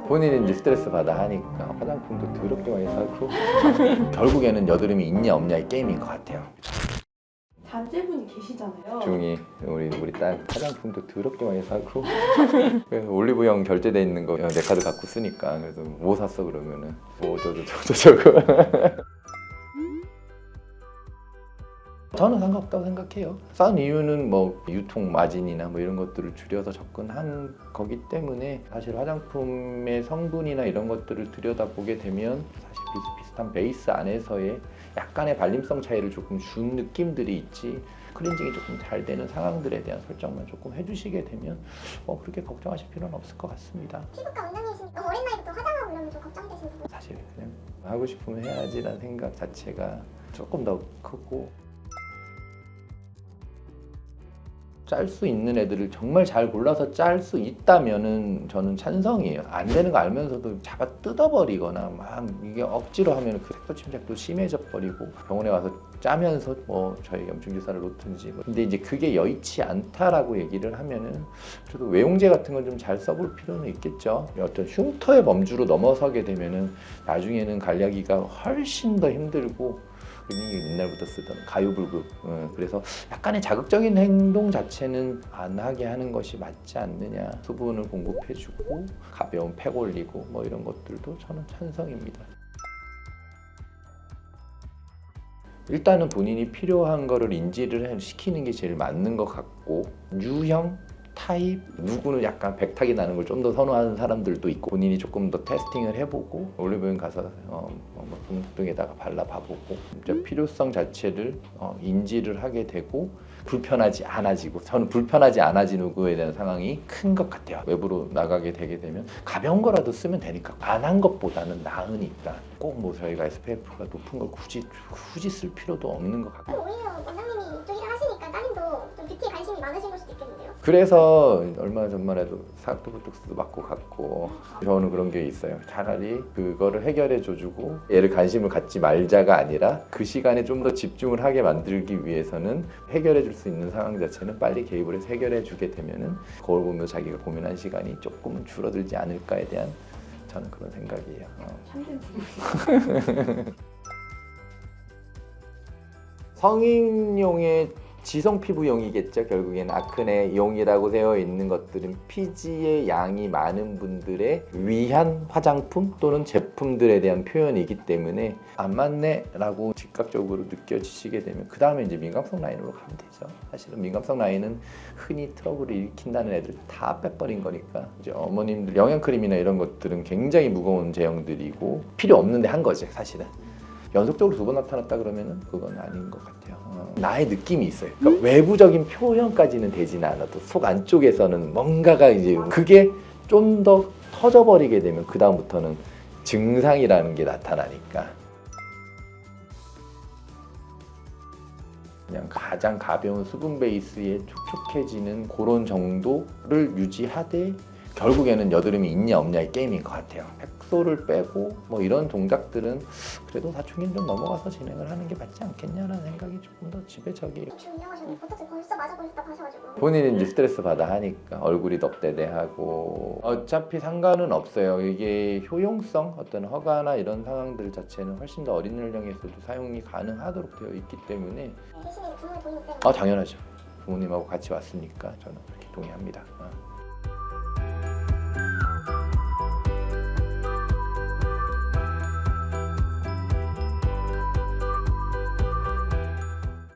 본인이 이제 스트레스 받아 하니까 화장품도 더럽게 많이 사고 결국에는 여드름이 있냐 없냐의 게임인 것 같아요. 자제분이 계시잖아요. 중이 우리 딸 화장품도 더럽게 많이 사고 그래서 올리브영 결제돼 있는 거 내 카드 갖고 쓰니까 그래서 뭐 샀어 그러면은 뭐 저거 저는 상관없다고 생각해요. 싼 이유는 뭐 유통 마진이나 뭐 이런 것들을 줄여서 접근한 거기 때문에 사실 화장품의 성분이나 이런 것들을 들여다보게 되면 사실 비슷비슷한 베이스 안에서의 약간의 발림성 차이를 조금 준 느낌들이 있지 클렌징이 조금 잘 되는 상황들에 대한 설정만 조금 해주시게 되면 그렇게 걱정하실 필요는 없을 것 같습니다. 피부과 원장님이시니까 너무 어린 나이부터 화장하고 이러면 좀 걱정되시는 부분. 사실 그냥 하고 싶으면 해야지라는 생각 자체가 조금 더 크고 짤 수 있는 애들을 정말 잘 골라서 짤 수 있다면은 저는 찬성이에요. 안 되는 거 알면서도 잡아 뜯어버리거나 막 이게 억지로 하면 그 색소 침착도 심해져 버리고 병원에 와서 짜면서 뭐 저희 염증 주사를 놓든지 근데 이제 그게 여의치 않다라고 얘기를 하면은 저도 외용제 같은 건 좀 잘 써볼 필요는 있겠죠. 어떤 흉터의 범주로 넘어서게 되면은 나중에는 관리하기가 훨씬 더 힘들고 옛날부터 쓰던 가유불급 그래서 약간의 자극적인 행동 자체는 안 하게 하는 것이 맞지 않느냐. 수분을 공급해주고 가벼운 팩 올리고 뭐 이런 것들도 저는 찬성입니다. 일단은 본인이 필요한 거를 인지를 시키는 게 제일 맞는 것 같고 유형 타입 누구는 약간 백탁이 나는 걸 좀 더 선호하는 사람들도 있고 본인이 조금 더 테스팅을 해보고 올리브영 가서 등에다가 발라봐보고 진짜 필요성 자체를 인지를 하게 되고 불편하지 않아지고 저는 불편하지 않아지는 거에 대한 상황이 큰 것 같아요. 외부로 나가게 되게 되면 가벼운 거라도 쓰면 되니까 안 한 것보다는 나으니까 꼭 뭐 저희가 SPF가 높은 걸 굳이 쓸 필요도 없는 것 같고 오히려 원장님이 이쪽 일을 하시니까 따님도 좀 뷰티에 관심이 많으신 걸 수도 있겠는데요? 그래서 얼마 전만 해도 사각도 보톡스도 맞고 갔고 저는 그런 게 있어요. 차라리 그거를 해결해 줘주고 얘를 관심을 갖지 말자가 아니라 그 시간에 좀 더 집중을 하게 만들기 위해서는 해결해 줄 수 있는 상황 자체는 빨리 개입을 해서 해결해 주게 되면은 거울 보면서 자기가 고민한 시간이 조금 줄어들지 않을까에 대한 저는 그런 생각이에요. 참된 부분이. 성인용의 지성 피부용이겠죠. 결국엔 아크네용이라고 되어 있는 것들은 피지의 양이 많은 분들의 위한 화장품 또는 제품들에 대한 표현이기 때문에 안 맞네 라고 즉각적으로 느껴지시게 되면 그 다음에 이제 민감성 라인으로 가면 되죠. 사실은 민감성 라인은 흔히 트러블을 일으킨다는 애들 다 빼버린 거니까 이제 어머님들 영양크림이나 이런 것들은 굉장히 무거운 제형들이고 필요 없는데 한 거죠. 사실은 연속적으로 2번 나타났다 그러면은 그건 아닌 것 같아요. 나의 느낌이 있어요. 그러니까 외부적인 표현까지는 되지는 않아도 속 안쪽에서는 뭔가가 이제 그게 좀 더 터져버리게 되면 그 다음부터는 증상이라는 게 나타나니까 그냥 가장 가벼운 수분 베이스에 촉촉해지는 그런 정도를 유지하되 결국에는 여드름이 있냐 없냐의 게임인 것 같아요. 색소를 빼고 뭐 이런 동작들은 그래도 사춘기는 좀 넘어가서 진행을 하는 게 맞지 않겠냐라는 생각이 조금 더 지배적이에요. 대충 운영하셨는데 보톡스 벌써 맞아보셨다고 하셔가지고 본인이 이제 스트레스 받아 하니까 얼굴이 덥대대하고 어차피 상관은 없어요. 이게 효용성 어떤 허가나 이런 상황들 자체는 훨씬 더 어린 연령에서도 사용이 가능하도록 되어 있기 때문에 대신에 부모님 돈이 있어요. 당연하죠. 부모님하고 같이 왔으니까 저는 그렇게 동의합니다.